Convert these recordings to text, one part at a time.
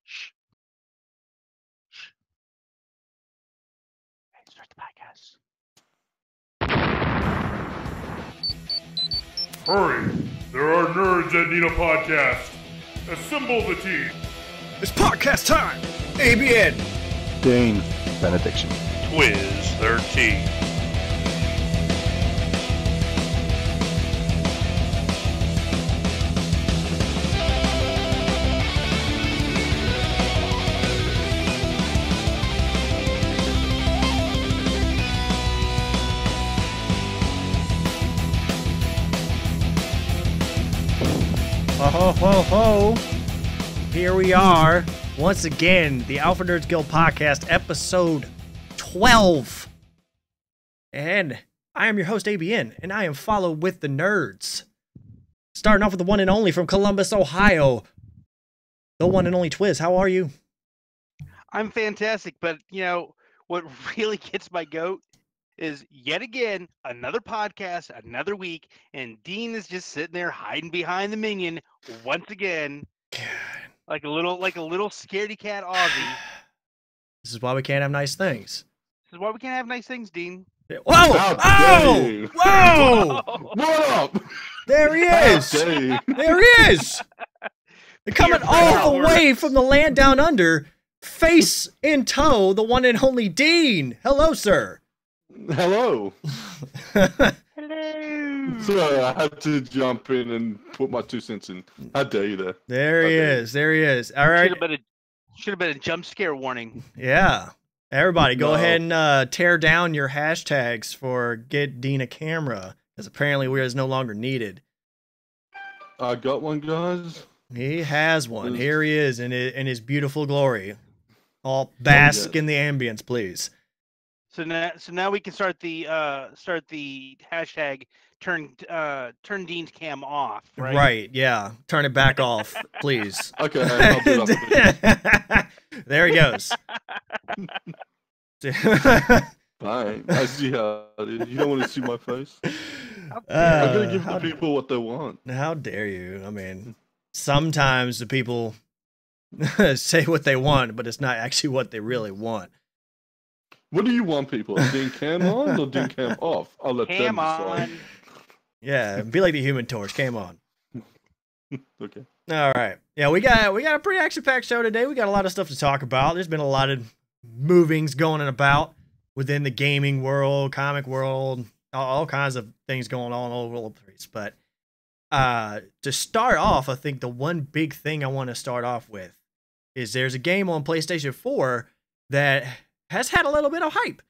Shh. Shh. Hey, start the podcast. Hurry! There are nerds that need a podcast. Assemble the team. It's podcast time! ABN! Dane Benediction. Twiz 13. Ho ho ho! Here we are, once again, the Alpha Nerds Guild podcast, episode 12. And I am your host, ABN, and I am followed with the nerds. Starting off with the one and only from Columbus, Ohio, the one and only Twiz. How are you? I'm fantastic, but you know what really gets my goat is yet again another podcast, another week, and Dean is just sitting there hiding behind the minion once again, like a little scaredy cat Aussie. This is why we can't have nice things. This is why we can't have nice things, Dean. Whoa! How Oh! dare you. Whoa! What up? There he How is! dare you. There he is! They're coming all the way from the land down under, face in tow, the one and only Dean. Hello, sir. Hello. Hello. Sorry, I had to jump in and put my 2 cents in. How dare you there? There he Okay. is. There he is. All right. Should have been a jump scare warning. Yeah. Everybody, go No. ahead and tear down your hashtags for Get Dean a Camera, because apparently we is no longer needed. I got one, guys. He has one. Yes. Here he is in his beautiful glory. All bask yes. in the ambience, please. So now we can start the hashtag turn Dean's cam off, right? Right, yeah. Turn it back off, please. Okay, I'll do that. There he goes. Fine. I see how it is. You don't want to see my face? I'm going to give the people what they want. How dare you? I mean, sometimes the people say what they want, but it's not actually what they really want. What do you want, people? Dean Cam on or Dean Cam off? I'll let Cam them decide. on. Yeah, be like the Human Torch. Came on. Okay. All right. Yeah, we got a pretty action-packed show today. We got a lot of stuff to talk about. There's been a lot of movings going about within the gaming world, comic world, all kinds of things going on all over the place. But to start off, I think the one big thing I want to start off with is there's a game on PlayStation 4 that has had a little bit of hype.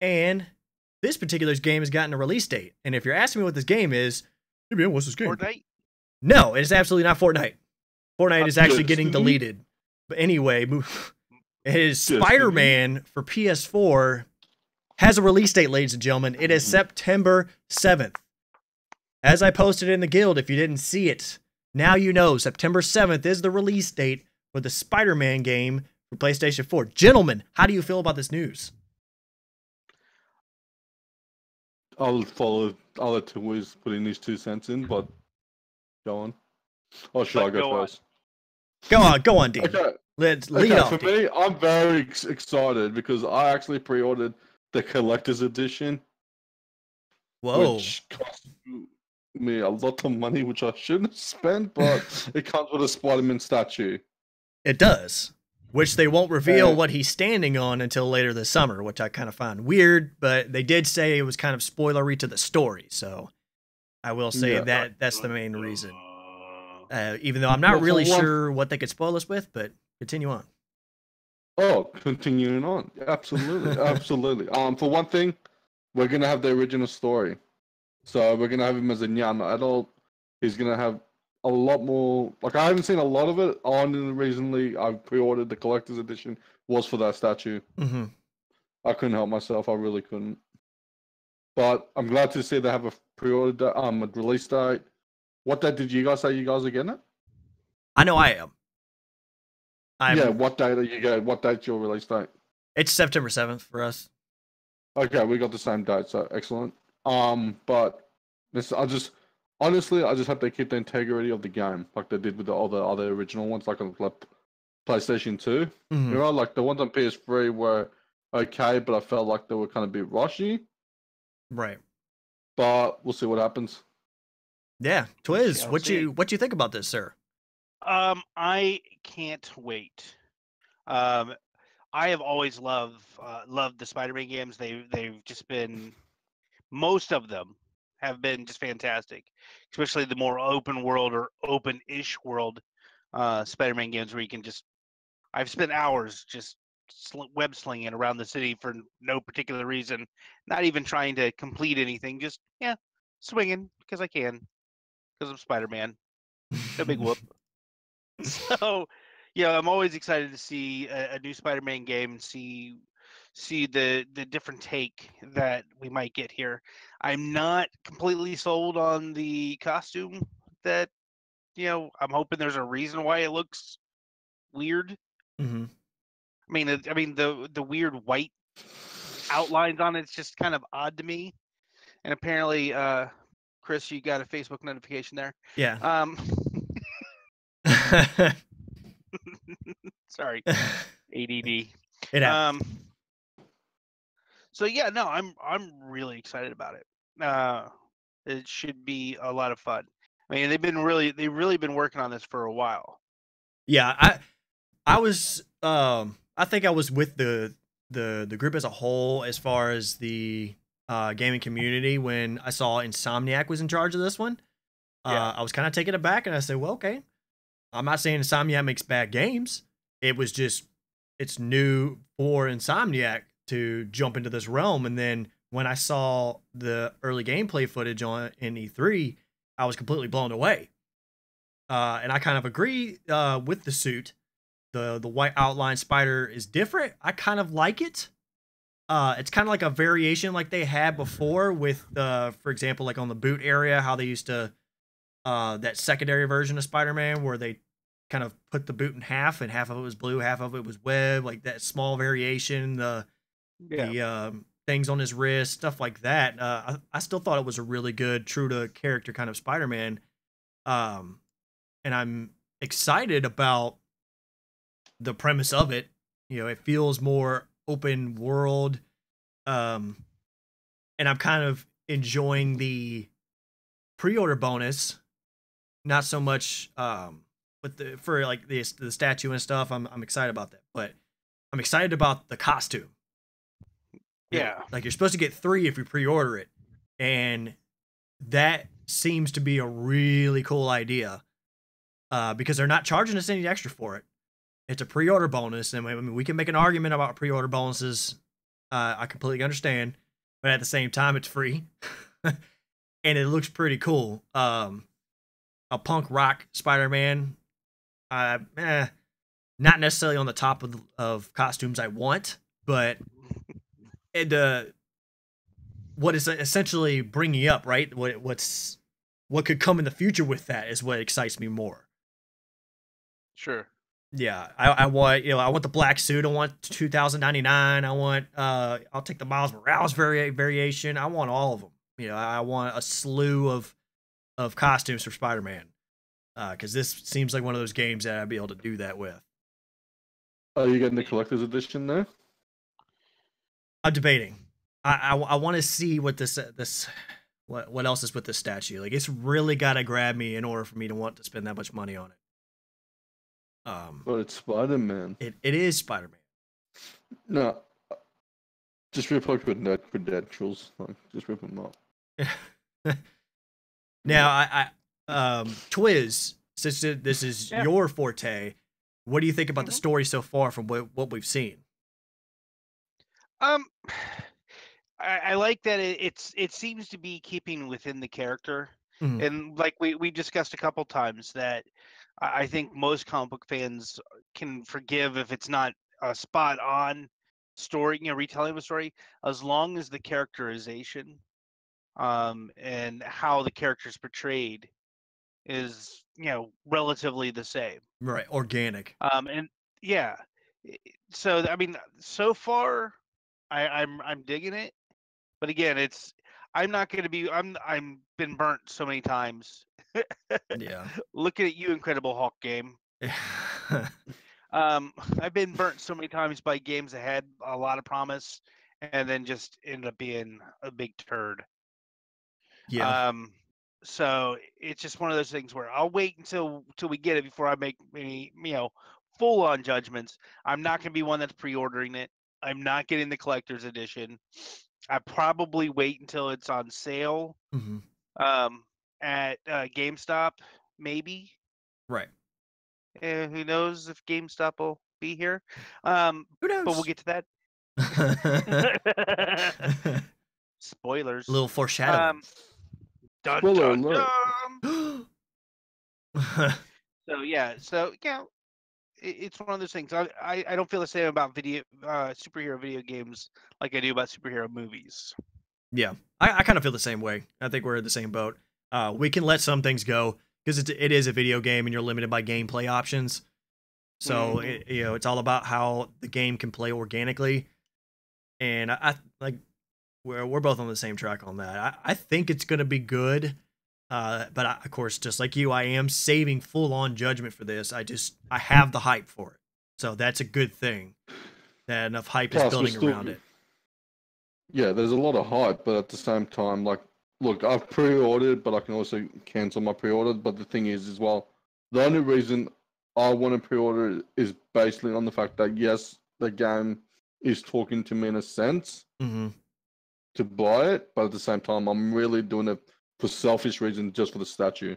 And this particular game has gotten a release date. And if you're asking me what this game is, hey man, what's this game? Fortnite. No, it is absolutely not Fortnite. Fortnite is actually getting Destiny? deleted. But anyway, it is Destiny? Spider-Man for PS4 has a release date, ladies and gentlemen. It is September 7th. As I posted in the guild, if you didn't see it, now you know September 7th is the release date for the Spider-Man game for PlayStation 4. Gentlemen, how do you feel about this news? I'll let Twiz put in his 2 cents in, but go on. Or should I Go go on. first? Go on, Dean. Okay. Let's lead Okay, off. for Dean. me, I'm very excited because I actually pre-ordered the collector's edition, Whoa. which cost me a lot of money, which I shouldn't have spent, but it comes with a Spider-Man statue. It does. Which they won't reveal Uh, what he's standing on until later this summer, which I kind of find weird, but they did say it was kind of spoilery to the story, so I will say Yeah. that's the main reason. Even though I'm not Well, for really one- sure what they could spoil us with, but continue on. Oh, continuing on. Absolutely. Absolutely. For one thing, we're going to have the original story. So we're going to have him as a young adult. He's going to have a lot more. Like, I haven't seen a lot of it. Only recently I pre-ordered the collector's edition was for that statue. Mm-hmm. I couldn't help myself. I really couldn't. But I'm glad to see they have a pre-order, a release date. What date did you guys say you guys are getting it? I know I am. Yeah, what date are you getting? What date's your release date? It's September 7th for us. Okay, we got the same date, so excellent. But this, Honestly, I just hope they keep the integrity of the game, like they did with all the other original ones, like on PlayStation 2. Mhm. You know, like the ones on PS3 were okay, but I felt like they were kind of a bit rushy. Right. But we'll see what happens. Yeah. We Twiz, shall what see. you think about this, sir? I can't wait. Um, I have always loved the Spider-Man games. They've just been, most of them have been just fantastic, especially the more open world or open-ish world Spider-Man games where you can just. I've spent hours just web slinging around the city for no particular reason, not even trying to complete anything. Just swinging because I can, because I'm Spider-Man. No big whoop. So, I'm always excited to see a new Spider-Man game and see the different take that we might get here. I'm not completely sold on the costume that, I'm hoping there's a reason why it looks weird. hmm I mean the weird white outlines on it's just kind of odd to me. And apparently, Chris, you got a Facebook notification there. Yeah. Sorry, ADD. It happens. So yeah, no, I'm really excited about it. It should be a lot of fun. I mean, they've really been working on this for a while. Yeah, I was I think I was with the group as a whole as far as the gaming community when I saw Insomniac was in charge of this one. Yeah. I was kind of taken aback and I said, well, okay. I'm not saying Insomniac makes bad games. It was just it's new for Insomniac to jump into this realm. And then when I saw the early gameplay footage in E3, I was completely blown away. And I kind of agree with the suit. The white outline spider is different. I kind of like it. It's kind of like a variation like they had before with, for example, like on the boot area, how they used to that secondary version of Spider-Man where they kind of put the boot in half and half of it was blue, half of it was web, like that small variation, the things on his wrist, stuff like that. I still thought it was a really good, true to character kind of Spider-Man. And I'm excited about the premise of it. It feels more open world. And I'm kind of enjoying the pre-order bonus. Not so much for like the statue and stuff. I'm excited about that, but I'm excited about the costume. Yeah. Like you're supposed to get 3 if you pre-order it, and that seems to be a really cool idea because they're not charging us any extra for it. It's a pre-order bonus, and I mean, we can make an argument about pre-order bonuses. I completely understand, but at the same time, it's free, and it looks pretty cool. A punk rock Spider-Man, not necessarily on the top of costumes I want, but what is essentially bringing up, right? What could come in the future with that is what excites me more. Sure. Yeah, I want I want the black suit. I want 2099. I want I'll take the Miles Morales variation. I want all of them. I want a slew of costumes for Spider-Man because this seems like one of those games that I'd be able to do that with. Are you getting the collector's edition there? I'm debating. I want to see what what else is with this statue. Like it's really got to grab me in order for me to want to spend that much money on it. But it's Spider-Man. It is Spider-Man. No, just replace with credentials. Like, just rip them up. Now, Twiz, since this is your forte, what do you think about the story so far from what we've seen? I like that it seems to be keeping within the character, Mhm. and like we discussed a couple times that I think most comic book fans can forgive if it's not a spot on story, retelling of a story, as long as the characterization, and how the character's portrayed is relatively the same. Right, organic. And yeah, so I mean, so far, I'm digging it. But again, I'm not going to be. I'm been burnt so many times. Yeah. Looking at you, Incredible Hulk game. I've been burnt so many times by games that had a lot of promise, and then just ended up being a big turd. Yeah. So it's just one of those things where I'll wait until we get it before I make any full on judgments. I'm not going to be one that's pre-ordering it. I'm not getting the collector's edition. I probably wait until it's on sale Mhm. at GameStop, maybe. Right. Who knows if GameStop will be here? Who But we'll knows? get to that. Spoilers. A little foreshadowing. Dun, Spoiler dun, alert. dun. So yeah, it's one of those things. I don't feel the same about superhero video games like I do about superhero movies. Yeah, I kind of feel the same way. I think we're in the same boat. We can let some things go because it is a video game and you're limited by gameplay options. So it's all about how the game can play organically. And I like we're both on the same track on that. I think it's gonna be good. But of course, just like you, I am saving full on judgment for this. I have the hype for it, so that's a good thing. That enough hype is Plus, building around it. Yeah, there's a lot of hype, but at the same time, like, look, I've pre-ordered, but I can also cancel my pre-order. But the thing is, as well, the only reason I want to pre-order is basically on the fact that yes, the game is talking to me in a sense to buy it, but at the same time, I'm really doing it for selfish reasons, just for the statue.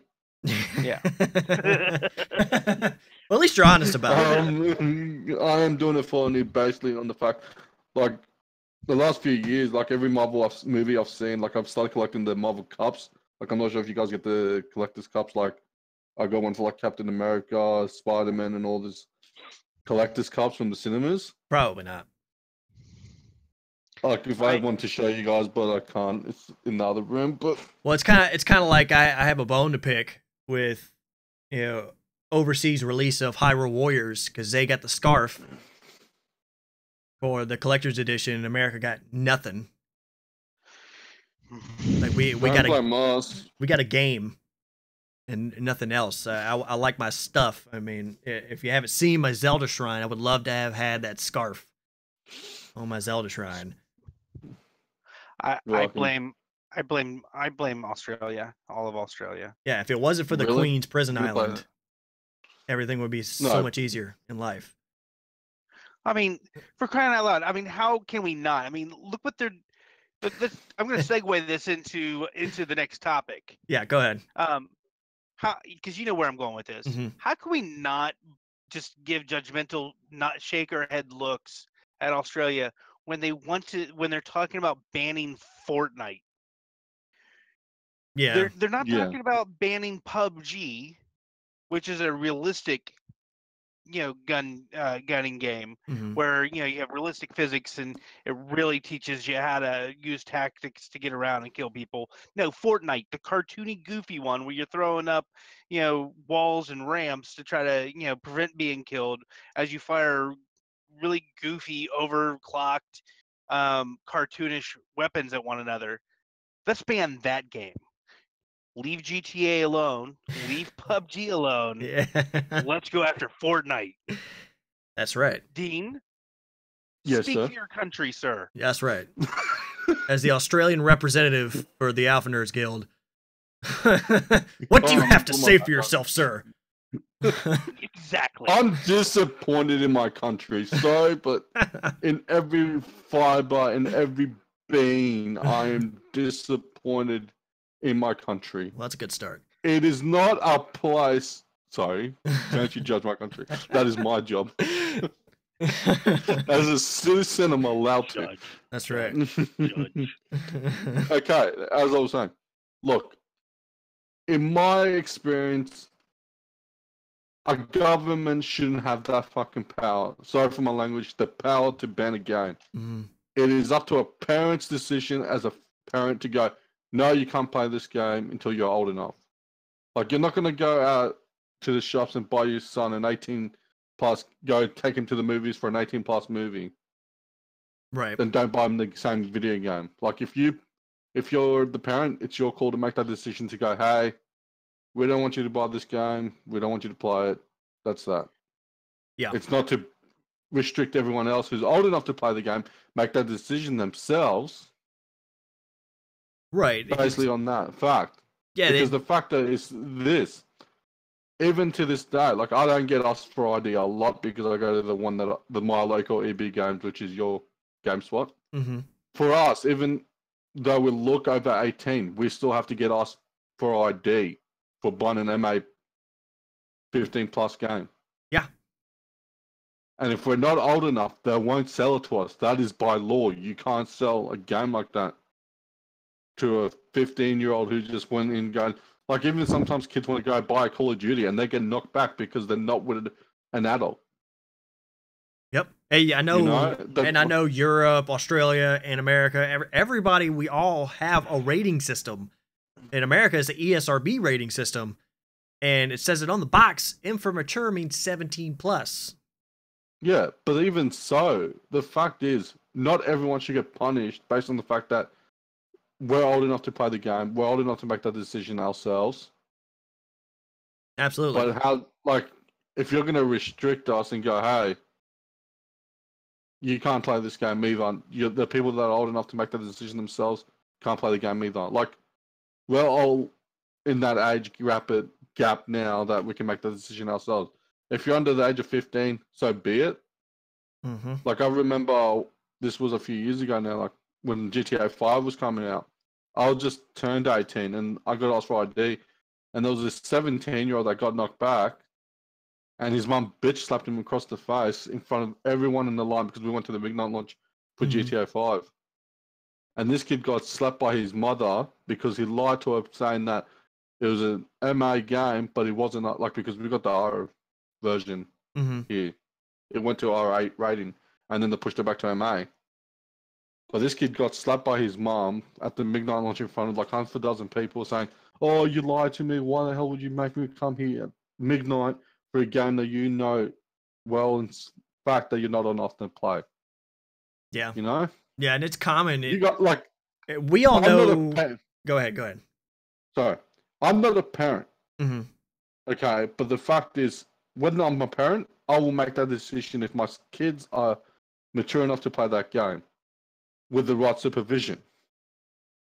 Yeah. Well, at least you're honest about it. I am doing it for only basically on the fact, like, the last few years, like every Marvel movie I've seen, like I've started collecting the Marvel cups. Like I'm not sure if you guys get the collector's cups. Like I got one for like Captain America, Spider-Man, and all this collector's cups from the cinemas. Probably not. Like if I had one to show you guys, but I can't. It's in the other room. But well, it's kind of like I have a bone to pick with overseas release of Hyrule Warriors because they got the scarf. For the collector's edition in America, got nothing. Like we got a game and nothing else. I like my stuff. I mean, if you haven't seen my Zelda shrine, I would love to have had that scarf on my Zelda shrine. I blame Australia, all of Australia. Yeah, if it wasn't for the Queen's Prison Island, everything would be so much easier in life. I mean, for crying out loud! I mean, how can we not? I mean, look what they're. I'm going to segue this into the next topic. Yeah, go ahead. How? Because you know where I'm going with this. How can we not just give judgmental, not shake our head looks at Australia when they're talking about banning Fortnite? Yeah, they're not talking about banning PUBG, which is a realistic gunning game where you have realistic physics and it really teaches you how to use tactics to get around and kill people. No, Fortnite, the cartoony goofy one where you're throwing up walls and ramps to try to prevent being killed as you fire really goofy overclocked cartoonish weapons at one another. Let's ban that game. Leave GTA alone. Leave PUBG alone. Yeah. Let's go after Fortnite. That's right. Dean, yes, speak sir. for your country, sir. That's right. As the Australian representative for the Alpha Nerds Guild, what do you have to say for yourself, sir? Exactly. I'm disappointed in my country. Sorry, but in every fiber, in every being, I am disappointed in my country. Well, that's a good start. It is not a place. Sorry, don't you judge my country. That is my job. As a citizen, I'm allowed to. Judge. That's right. Judge. Okay, as I was saying, look, in my experience, a government shouldn't have that fucking power. Sorry for my language, the power to ban a game. It is up to a parent's decision as a parent to go, no, you can't play this game until you're old enough. Like, you're not going to go out to the shops and buy your son an 18 plus, go take him to the movies for an 18 plus movie. Right. Then don't buy him the same video game. Like, if you if you're the parent, it's your call to make that decision to go, hey, we don't want you to buy this game. We don't want you to play it. That's that. Yeah. It's not to restrict everyone else who's old enough to play the game, make that decision themselves. Right. Basically on that fact. Yeah. Because the factor is this. Even to this day, like I don't get asked for ID a lot because I go to the my local EB games, which is your GameSpot. Mm-hmm. For us, even though we look over 18, we still have to get asked for ID for buying an MA 15 plus game. Yeah. And if we're not old enough, they won't sell it to us. That is by law. You can't sell a game like that to a 15-year-old who just went in and going. Like, even sometimes kids want to go buy a Call of Duty and they get knocked back because they're not with an adult. Yep. Hey, I know, You know, and I know Europe, Australia, and America, everybody, we all have a rating system. In America, it's the ESRB rating system, and it says it on the box. M for mature means 17 plus. Yeah, but even so, the fact is, not everyone should get punished based on the fact that we're old enough to play the game. We're old enough to make that decision ourselves. Absolutely. But how, like, if you're going to restrict us and go, hey, you can't play this game either. The people that are old enough to make that decision themselves can't play the game either. Like, we're all in that age gap now that we can make the decision ourselves. If you're under the age of 15, so be it. Mm-hmm. Like, I remember this was a few years ago now, like, when GTA 5 was coming out. I just turned 18 and I got asked for ID. And there was this 17-year-old that got knocked back. And his mum bitch slapped him across the face in front of everyone in the line because we went to the midnight launch for GTA 5. And this kid got slapped by his mother because he lied to her saying that it was an MA game, but it wasn't, like, because we got the R version here. It went to R8 rating, and then they pushed it back to MA. But this kid got slapped by his mom at the midnight launch in front of like half a dozen people saying, oh, you lied to me. Why the hell would you make me come here at midnight for a game that you know well in fact that you're not on often play? Yeah. You know? Yeah, and it's common. You got like... We all know... Go ahead. Sorry. I'm not a parent. Mm-hmm. Okay, but the fact is, when I'm a parent, I will make that decision if my kids are mature enough to play that game with the right supervision.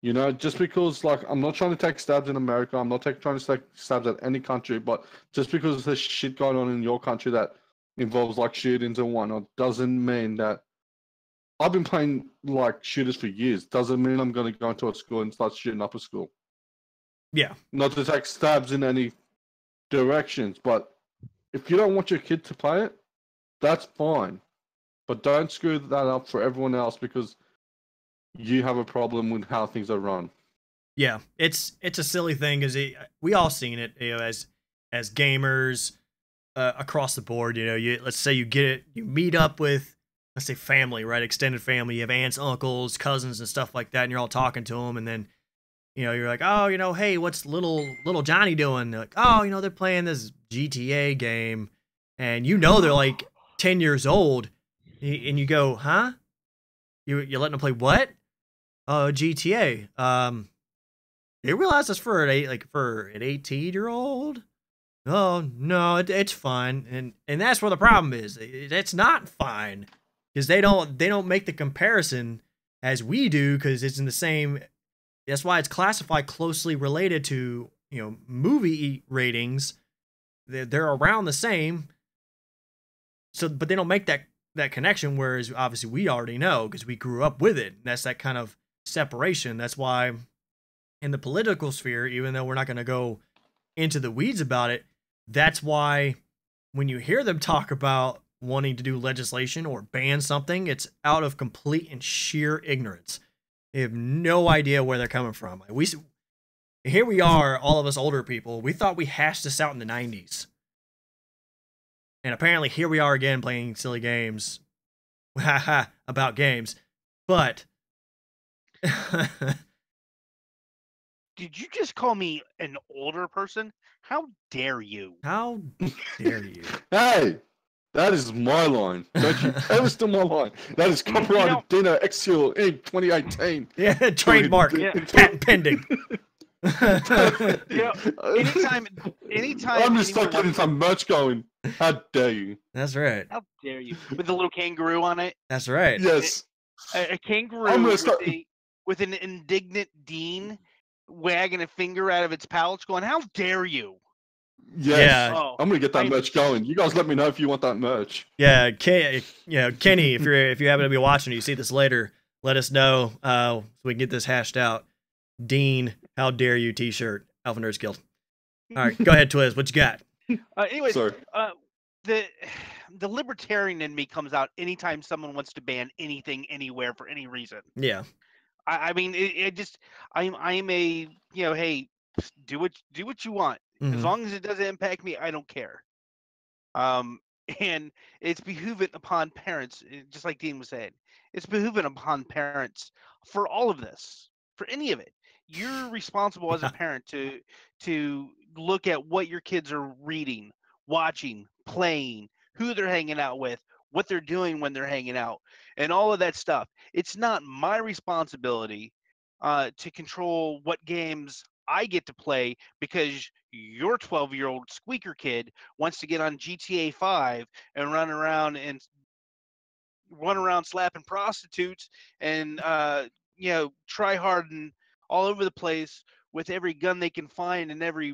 You know, just because, like, I'm not trying to take stabs in America, I'm not trying to take stabs at any country, but just because there's shit going on in your country that involves, like, shootings and whatnot, doesn't mean that... I've been playing, like, shooters for years. Doesn't mean I'm going to go into a school and start shooting up a school. Yeah. Not to take stabs in any directions, but if you don't want your kid to play it, that's fine. But don't screw that up for everyone else because you have a problem with how things are run. Yeah, it's a silly thing because we all seen it, you know, as gamers across the board. You know, let's say you meet up with, let's say, family, right, extended family. You have aunts, uncles, cousins, and stuff like that, and you're all talking to them, and then, you know, you're like, oh, you know, hey, what's little Johnny doing? They're like, oh, you know, they're playing this GTA game, and you know they're like 10 years old, and you go, huh? You're letting them play what? GTA. You realize that's for an 18-year-old? Oh no, it's fine, and that's where the problem is. It's not fine because they don't make the comparison as we do because it's in the same. That's why it's classified closely related to, you know, movie ratings. They're around the same. So, but they don't make that connection. Whereas obviously we already know because we grew up with it. That's that kind of separation. That's why in the political sphere, even though we're not going to go into the weeds about it, that's why when you hear them talk about wanting to do legislation or ban something, it's out of complete and sheer ignorance. They have no idea where they're coming from. Here we are, all of us older people. We thought we hashed this out in the 90s. And apparently here we are again playing silly games about games. But did you just call me an older person? How dare you? How dare you? Hey, That is my line. Don't you ever steal my line. That is copyrighted Dino Exil Inc. 2018. Yeah, trademark. Yeah. Patent pending. Anytime I'm just anyone getting some merch going. How dare you? That's right. How dare you? With the little kangaroo on it. That's right. Yes. A kangaroo I'm gonna start- with an indignant Dean wagging a finger out of its pouch going, how dare you? Yes. Yeah. Oh, I'm gonna get that merch going. You guys let me know if you want that merch. Yeah, Kenny, if you happen to be watching, you see this later, let us know so we can get this hashed out. Dean, how dare you T-shirt, Alpha Nerds Guild. All right, go ahead, Twiz. What you got? Anyways, Sorry. The libertarian in me comes out anytime someone wants to ban anything anywhere for any reason. Yeah, I mean, I'm a hey, do what you want as Mhm. long as it doesn't impact me. I don't care. And it's behooving upon parents, just like Dean was saying. It's behooving upon parents for all of this, for any of it. You're responsible as a parent to look at what your kids are reading, watching, playing, who they're hanging out with, what they're doing when they're hanging out, and all of that stuff. It's not my responsibility to control what games I get to play because your 12-year-old squeaker kid wants to get on GTA 5 and run around slapping prostitutes and try hard and all over the place with every gun they can find and every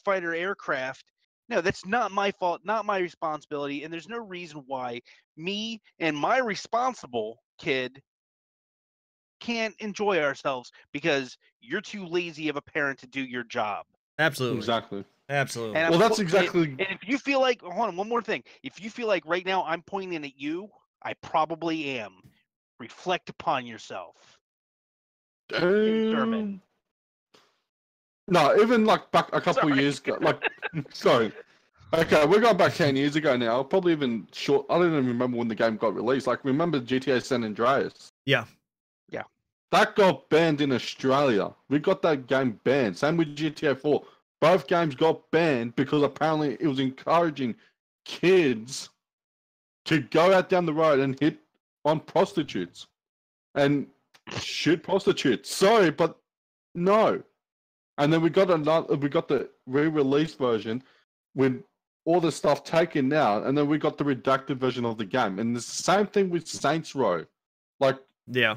fighter aircraft. No, that's not my fault, not my responsibility, and there's no reason why me and my responsible kid can't enjoy ourselves because you're too lazy of a parent to do your job. absolutely, Exactly. absolutely. And Well, that's exactly. And if you feel like, hold on, one more thing. If you feel like right now I'm pointing at you, I probably am. Reflect upon yourself. German. No, even like back a couple of years ago, like, sorry. Okay, we're going back 10 years ago now. Probably even short. I don't even remember when the game got released. Like, remember GTA San Andreas? Yeah. Yeah. That got banned in Australia. We got that game banned. Same with GTA 4. Both games got banned because apparently it was encouraging kids to go out down the road and hit on prostitutes and shoot prostitutes. Sorry, but no. And then we got the re-release version with all the stuff taken out, and then we got the redacted version of the game. And it's the same thing with Saints Row. Like, Yeah.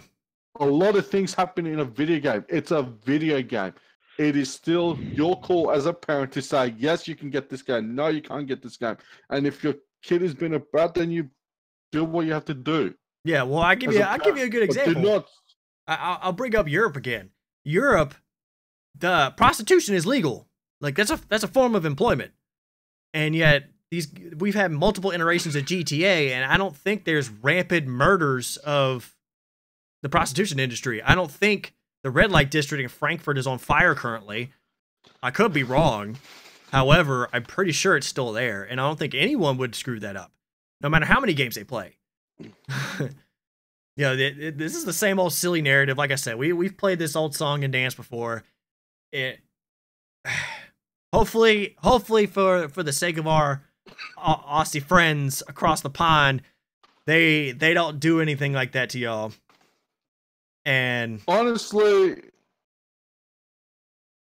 a lot of things happen in a video game. It's a video game. It is still your call as a parent to say, yes, you can get this game. No, you can't get this game. And if your kid has been a brat, then you do what you have to do. Yeah. Well, I'll give you a good But do example. not. I'll bring up Europe again. Europe, the prostitution is legal. Like that's a form of employment, and yet we've had multiple iterations of GTA, and I don't think there's rampant murders of the prostitution industry. I don't think the red light district in Frankfurt is on fire currently. I could be wrong. However, I'm pretty sure it's still there, and I don't think anyone would screw that up, no matter how many games they play. This is the same old silly narrative. Like I said, we've played this old song and dance before. It hopefully for the sake of our Aussie friends across the pond, they don't do anything like that to y'all. And Honestly,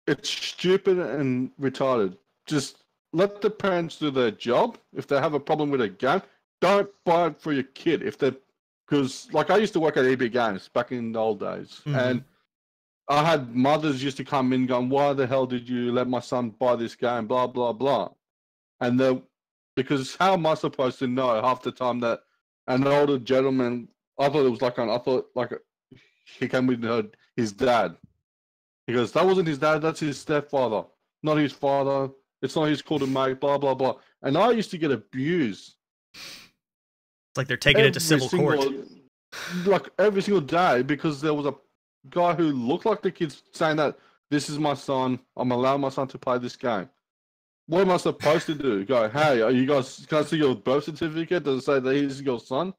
it's stupid and retarded. Just let the parents do their job. If they have a problem with a game, don't buy it for your kid. Because like I used to work at EB Games back in the old days, and I had mothers used to come in going, "Why the hell did you let my son buy this game?" Blah blah blah, and because how am I supposed to know half the time that an older gentleman? I thought it was he came with his dad. He goes, "That wasn't his dad. That's his stepfather, not his father. It's not his call to make." Blah blah blah. And I used to get abused. it's like they're taking it to civil court. Like every single day, because there was a guy who looked like the kid saying that this is my son. I'm allowing my son to play this game. What am I supposed to do? Go, hey, are you guys? Can I see your birth certificate? Does it say that he's your son?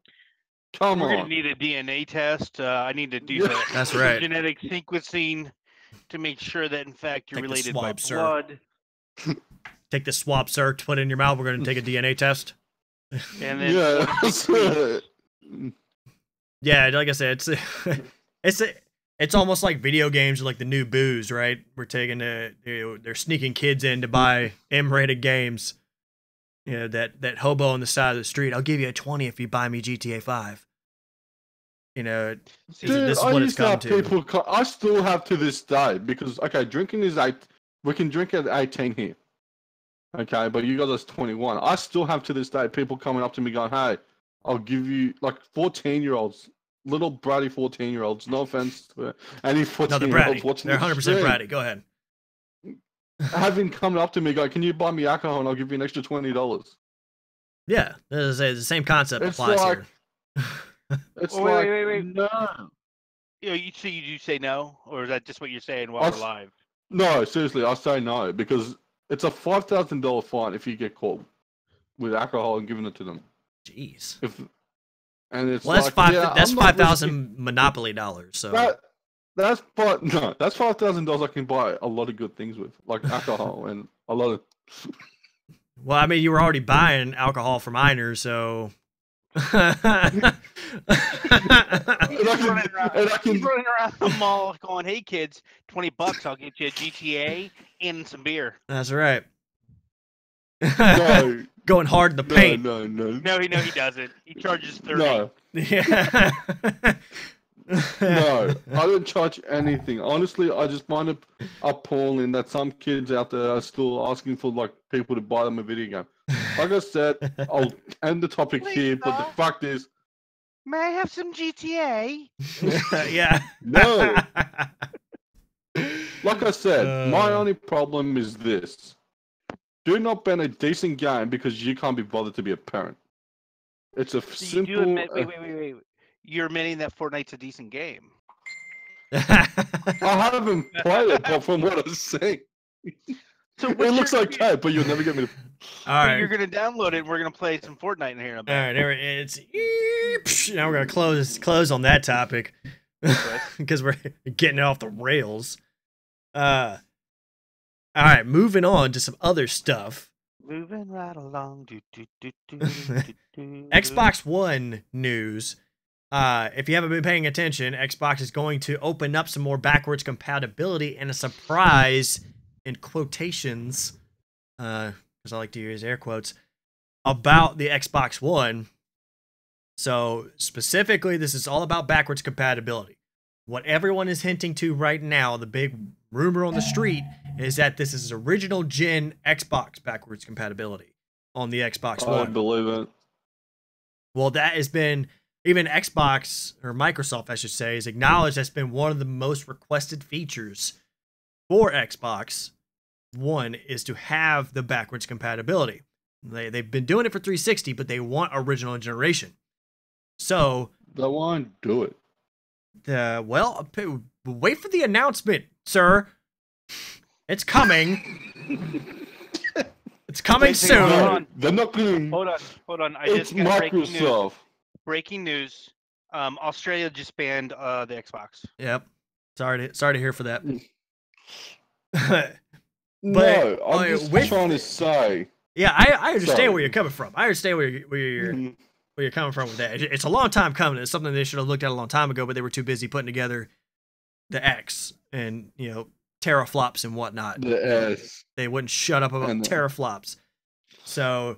Come We're on. gonna need a DNA test. I need to do Yeah. the That's right. genetic sequencing to make sure that in fact you're Take the related swab, by sir. blood. Take this swab, sir, to put it in your mouth. We're going to take a DNA test. And then Yeah. Yeah, like I said, it's almost like video games are like the new booze, right? We're taking they're sneaking kids in to buy M-rated games. You know, that hobo on the side of the street. I'll give you a 20 if you buy me GTA 5. You know, Dude, this is I what it's used to come have to. people. I still have to this day because drinking is 8. We can drink at 18 here. Okay, but you got us 21. I still have to this day people coming up to me going, "Hey, I'll give you 14-year-olds, little bratty 14-year-olds. No offense to any No, they're 14-year-olds bratty. watching They're this 100% stream, bratty. Go ahead. having come up to me going, "Can you buy me alcohol and I'll give you an extra $20?" Yeah, the same concept It's applies like- here. It's Oh, like wait. no. You do say no, or is that just what you're saying while I'll we're s- live? No, seriously, I say no because it's a $5,000 fine if you get caught with alcohol and giving it to them. Jeez. And it's Well, that's like, five. yeah, That's I'm not risking- $5,000 Monopoly dollars. So That's $5,000 I can buy a lot of good things with, like alcohol and a lot of. well, I mean, you were already buying alcohol for minors, so. And He's running can around the mall going, "Hey kids, $20, I'll get you a GTA and some beer." That's right. no, Going hard in the paint. no. No, he doesn't. He charges 30. No, Yeah. no, I don't charge anything. Honestly, I just find it appalling that some kids out there are still asking for people to buy them a video game. Like I said, I'll end the topic Please, here, but the sir. fact is, May I have some GTA? Yeah. no. Like I said, my Uh. only problem is this. Do not ban a decent game because you can't be bothered to be a parent. It's a So simple. you do admit, wait. You're admitting that Fortnite's a decent game. I haven't played it, but from what I'm saying, So it looks okay, but you'll never get me to. All right. You're gonna download it, and we're gonna play some Fortnite in here. All right. There it's. Now we're gonna close on that topic because we're getting off the rails. All right. Moving on to some other stuff. Moving right along. Xbox One news. If you haven't been paying attention, Xbox is going to open up some more backwards compatibility and a surprise in quotations, because I like to use air quotes, about the Xbox One. So specifically, this is all about backwards compatibility. What everyone is hinting to right now, the big rumor on the street, is that this is original gen Xbox backwards compatibility on the Xbox I One. believe it. Well, that has been, even Xbox, or Microsoft, I should say, has acknowledged that's been one of the most requested features for Xbox One is to have the backwards compatibility. They've been doing it for 360, but they want original generation. So, They won't do it. wait for the announcement, sir. It's coming. It's coming Wait, hold soon. on. They're not going to. Hold on. I It's just got breaking news. Microsoft. Breaking news. Australia just banned the Xbox. Yep. Sorry to hear for that. No, I'm But just with- trying to say. Yeah, I understand Sorry. where you're coming from. I understand where you're coming from with that. It's a long time coming. It's something they should have looked at a long time ago, but they were too busy putting together the X and teraflops and whatnot. The S. They wouldn't shut up about And the- teraflops. So,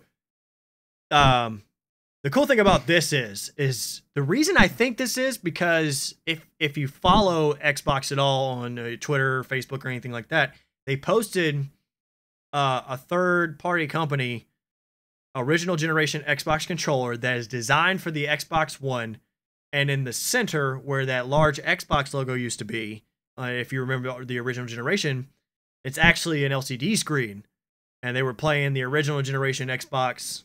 the cool thing about this is the reason I think this is because if you follow Xbox at all on Twitter, Facebook, or anything like that, they posted a third-party company original generation Xbox controller that is designed for the Xbox One, and in the center where that large Xbox logo used to be, if you remember the original generation, it's actually an LCD screen, and they were playing the original generation Xbox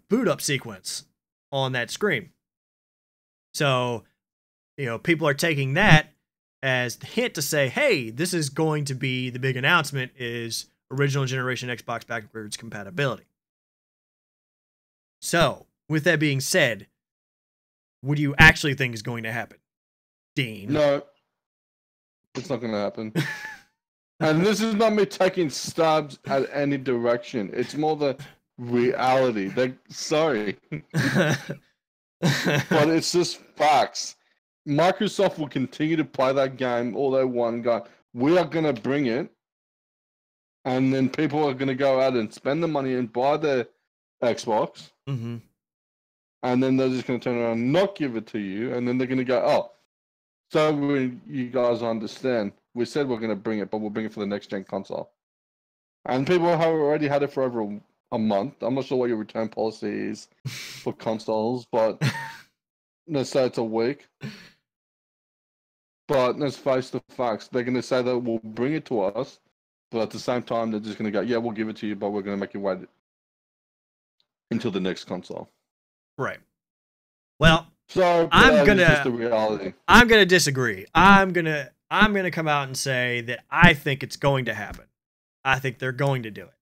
boot up sequence on that screen. So, people are taking that as the hint to say, hey, this is going to be the big announcement is original generation Xbox backwards compatibility. So, with that being said, what do you actually think is going to happen, Dean? No, it's not going to happen. And this is not me taking stabs at any direction. It's more the reality. Sorry, but it's just facts. Microsoft will continue to play that game all they want and go, we are going to bring it. And then people are going to go out and spend the money and buy their Xbox. Mm-hmm. And then they're just going to turn around and not give it to you. And then they're going to go, oh, so you guys understand. We said we're going to bring it, but we'll bring it for the next-gen console. And people have already had it for over a month. I'm not sure what your return policy is for consoles, but let's say it's a week. But let's face the facts. They're going to say that we'll bring it to us, but at the same time, they're just going to go, yeah, we'll give it to you, but we're going to make you wait until the next console. Right. Well, so I'm just the reality. I'm gonna disagree. I'm gonna come out and say that I think it's going to happen. I think they're going to do it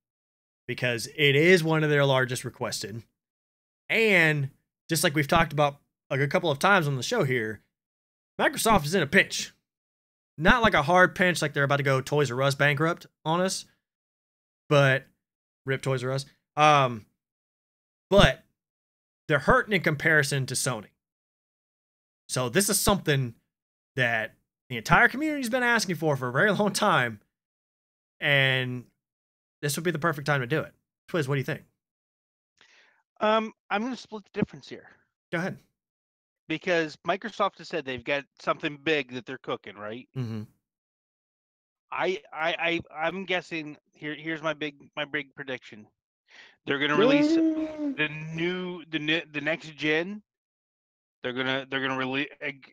because it is one of their largest requested, and just like we've talked about like a couple of times on the show here, Microsoft is in a pinch. Not like a hard pinch, like they're about to go Toys R Us bankrupt on us, but rip Toys R Us. But they're hurting in comparison to Sony. So this is something that the entire community's been asking for a very long time, and this would be the perfect time to do it. Twiz, what do you think? I'm going to split the difference here. Go ahead. Because Microsoft has said they've got something big that they're cooking, right? Mm-hmm. I'm guessing here's my big prediction. They're gonna release the next gen. They're gonna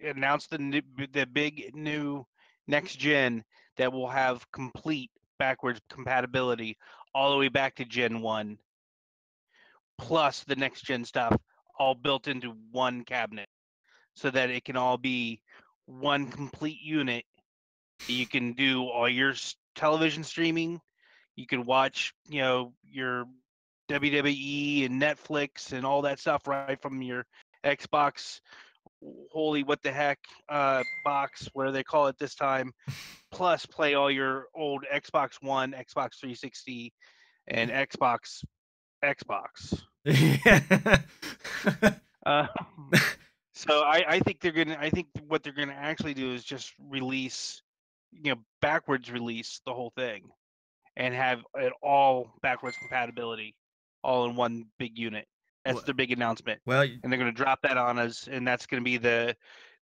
announce the big new next gen that will have complete backwards compatibility all the way back to Gen 1, plus the next gen stuff all built into one cabinet, so that it can all be one complete unit. You can do all your television streaming. You can watch, your WWE and Netflix and all that stuff right from your Xbox. Holy what the heck box, whatever they call it this time. Plus, play all your old Xbox One, Xbox 360, and Xbox. So I think what they're gonna actually do is just release, backwards release the whole thing, and have it all backwards compatibility, all in one big unit. That's their big announcement. Well, and they're gonna drop that on us, and that's gonna be this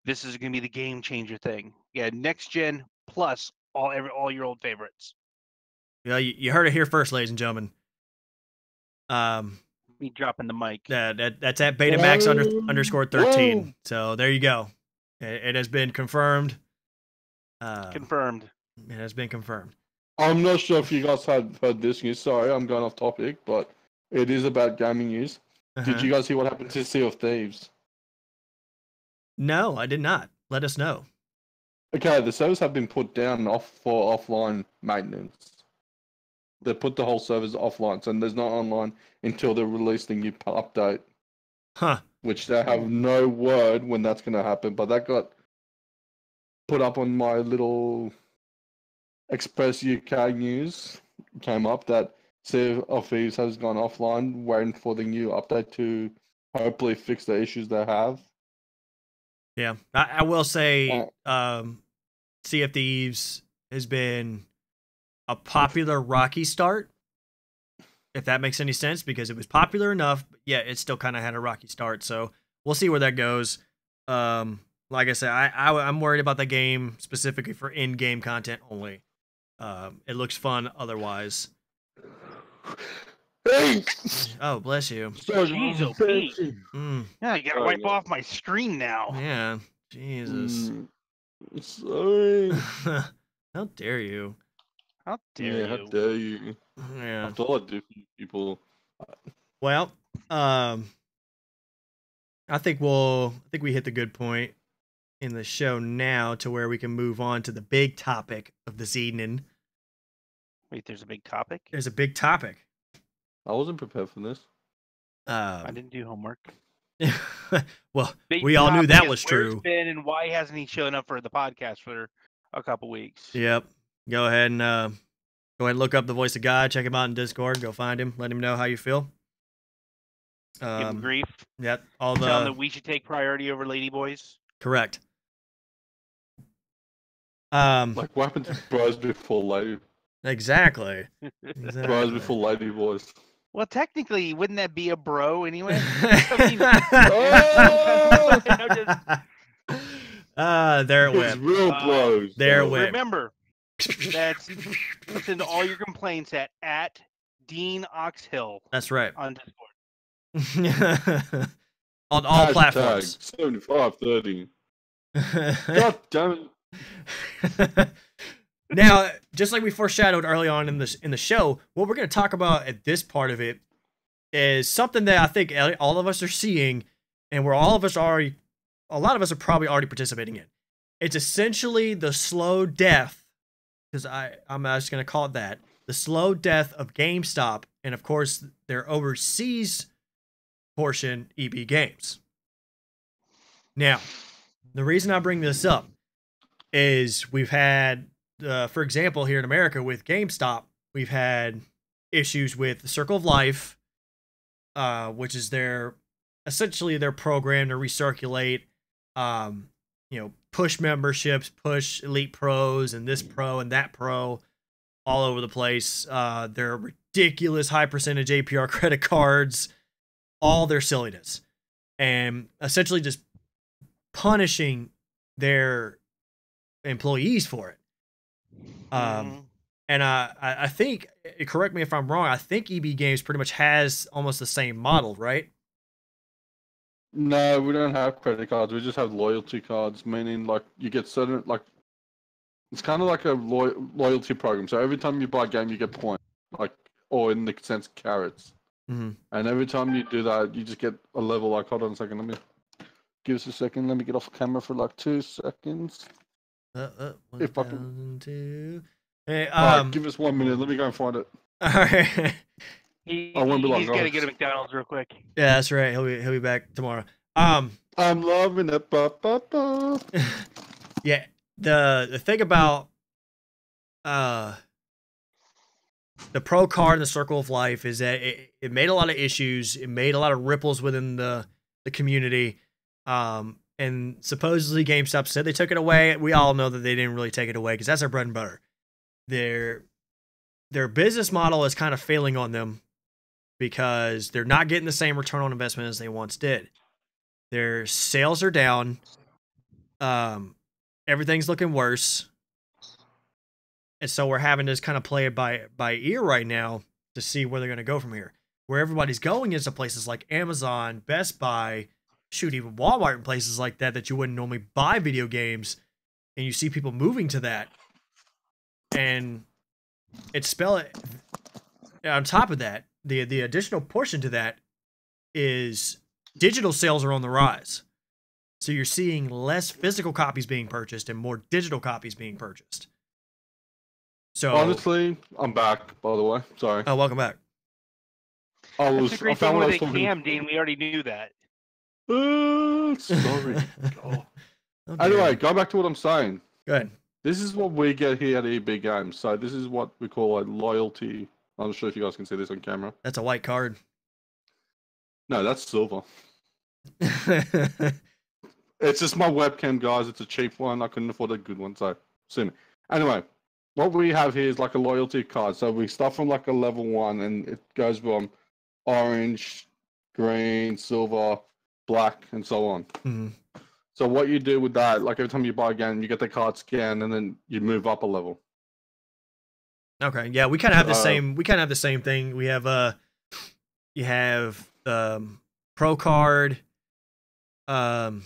is gonna be the game changer thing. Yeah, next gen plus all your old favorites. Yeah, you heard it here first, ladies and gentlemen. Me dropping the mic. That's at Betamax _13. Whoa. So there you go. It has been confirmed. Confirmed. It has been confirmed. I'm not sure if you guys had heard this news. Sorry, I'm going off topic, but it is about gaming news. Did you guys hear what happened to Sea of Thieves? No, I did not. Let us know. Okay, the servers have been put down for offline maintenance. They put the whole servers offline, so there's not online until they release the new update. Huh. Which they have no word when that's going to happen, but that got put up on my little Express UK news. Came up that Sea of Thieves has gone offline, waiting for the new update to hopefully fix the issues they have. Yeah, I will say Sea of Thieves has been a popular rocky start, if that makes any sense, because it was popular enough, but yeah, it still kind of had a rocky start. So we'll see where that goes. Like I said, I'm worried about the game specifically for in-game content only. It looks fun otherwise. Oh, bless you. Jeez, oh Pete. Yeah, you gotta wipe off my screen now. Yeah, Jesus. Sorry. How dare you? How dare you? How dare you? Yeah. That's all I do for you people. Well, I think we hit the good point in the show now to where we can move on to the big topic of this evening. Wait, there's a big topic? There's a big topic. I wasn't prepared for this. I didn't do homework. Well, big we all knew that was true. Where's Ben and why hasn't he shown up for the podcast for a couple weeks? Yep. Go ahead and look up the Voice of God. Check him out in Discord. Go find him. Let him know how you feel. Give them grief. Yep. All Tell them that the we should take priority over ladyboys. correct. Like what happened to bros before lady? Exactly. Bros Exactly. before lady boys. Well, technically, wouldn't that be a bro anyway? There it It's went. real bros. there it though. went. Remember, that's send all your complaints at Dean Oxhill That's right. on Discord. On all Hashtag platforms. 7530. God damn it. Now, just like we foreshadowed early on in the show, what we're going to talk about at this part of it is something that I think all of us are seeing, and a lot of us are probably already participating in. It's essentially the slow death, because I'm just going to call it that, the slow death of GameStop, and of course their overseas portion, EB Games. Now, the reason I bring this up is we've had, for example, here in America with GameStop, we've had issues with the Circle of Life, which is essentially their program to recirculate, push memberships, push Elite Pros and this pro and that pro all over the place. Their ridiculous high percentage APR credit cards, all their silliness, and essentially just punishing their employees for it. And I think, correct me if I'm wrong, I think EB Games pretty much has almost the same model, right? No, we don't have credit cards. We just have loyalty cards, meaning like you get certain it's kind of like a loyalty program. So every time you buy a game, you get points, or in the sense carrots. Mm-hmm. And every time you do that, you just get a level. Hold on a second. Let me give us a second. Let me get off camera for 2 seconds. If I can. 1,002. Hey, Alright, give us 1 minute. Let me go and find it. All right. He's I won't be long, got to guys. go to McDonald's real quick. Yeah, that's right. He'll be back tomorrow. I'm loving it. Ba, ba, ba. Yeah. The thing about the Pro Card and the Circle of Life is that it made a lot of issues. It made a lot of ripples within the community. And supposedly GameStop said they took it away. We all know that they didn't really take it away because that's their bread and butter. Their business model is kind of failing on them because they're not getting the same return on investment as they once did. Their sales are down. Everything's looking worse. And so we're having to just kind of play it by ear right now to see where they're going to go from here. Where everybody's going is to places like Amazon, Best Buy, shoot, even Walmart and places like that you wouldn't normally buy video games. And you see people moving to that. And on top of that, the additional portion to that is digital sales are on the rise. So you're seeing less physical copies being purchased and more digital copies being purchased. So Honestly, I'm back, by the way. Sorry. oh, welcome back. That's a great thing with a talking. cam, Dean. We already knew that. Sorry. Oh. Oh, Anyway, dear. go back to what I'm saying. Go ahead. This is what we get here at EB Games. So this is what we call a loyalty. I'm not sure if you guys can see this on camera. That's a white card. No, that's silver. It's just my webcam, guys. It's a cheap one. I couldn't afford a good one, so sue me. Anyway, what we have here is like a loyalty card. So we start from like a level 1, and it goes from orange, green, silver, black, and so on. Mhm. So what you do with that, like every time you buy a game, you get the card scanned, and then you move up a level. Okay, yeah, we kind of have the same. We kind of have the same thing. We have you have Pro Card, the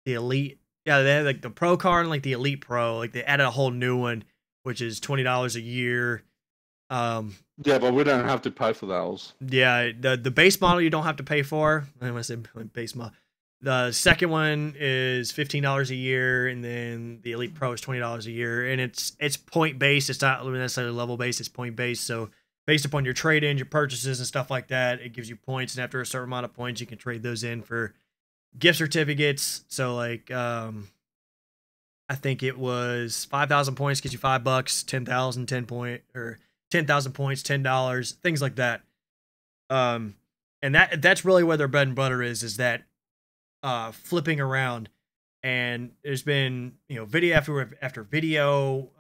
Elite. Yeah, they have like the Pro Card and like the Elite Pro. Like they added a whole new one, which is $20 a year. Yeah, but we don't have to pay for those. Yeah, the base model you don't have to pay for. I want to say base model. The second one is $15 a year, and then the Elite Pro is $20 a year, and it's point based. It's not necessarily level based. It's point based. So based upon your trade in, your purchases, and stuff like that, it gives you points, and after a certain amount of points, you can trade those in for gift certificates. So like, I think it was 5,000 points gets you $5, 10,000 10 point or 10,000 points $10, things like that. and that's really where their bread and butter is that flipping around. And there's been, video after video,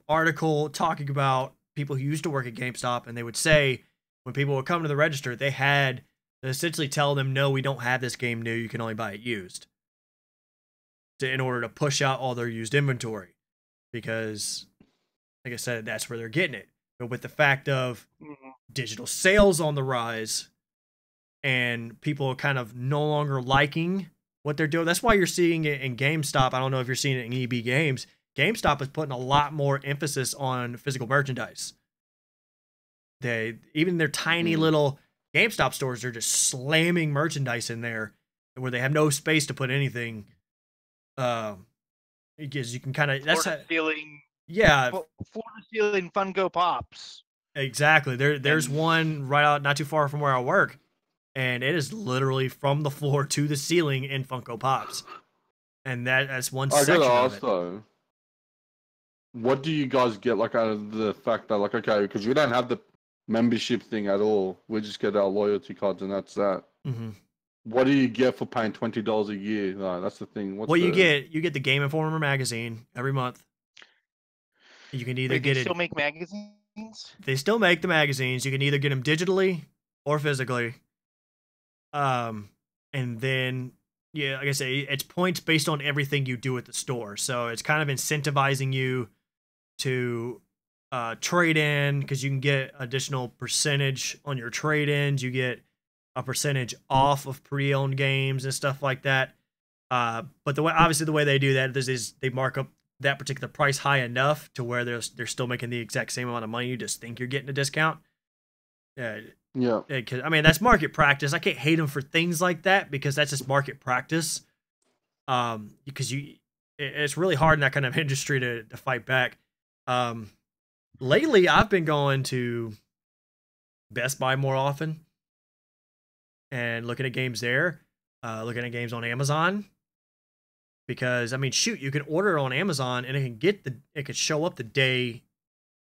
article talking about people who used to work at GameStop, and they would say when people would come to the register, they had to essentially tell them, no, we don't have this game new, you can only buy it used, in order to push out all their used inventory. Because, like I said, that's where they're getting it. But with the fact of digital sales on the rise, and people kind of no longer liking what they're doing. That's why you're seeing it in GameStop. I don't know if you're seeing it in EB Games. GameStop is putting a lot more emphasis on physical merchandise. Even their tiny little GameStop stores are just slamming merchandise in there where they have no space to put anything. Because you can kind of ceiling. Yeah, floor to ceiling Funko Pops. Exactly. There's one right out not too far from where I work. And it is literally from the floor to the ceiling in Funko Pops. And that's one section of it. I gotta ask though, what do you guys get out of the fact that okay, because we don't have the membership thing at all. We just get our loyalty cards and that's that. Mm-hmm. What do you get for paying $20 a year? No, that's the thing. You get the Game Informer magazine every month. You can either get it. They still make magazines? They still make the magazines. You can either get them digitally or physically. And then, like I say, it's points based on everything you do at the store. So it's kind of incentivizing you to trade in, because you can get additional percentage on your trade-ins. You get a percentage off of pre-owned games and stuff like that. But the way they do that is they mark up that particular price high enough to where they're still making the exact same amount of money. You just think you're getting a discount. Yeah, I mean, that's market practice. I can't hate them for things like that, because that's just market practice. Because it's really hard in that kind of industry to fight back. Lately, I've been going to Best Buy more often and looking at games there, looking at games on Amazon. Because I mean, shoot, you can order it on Amazon and it can show up the day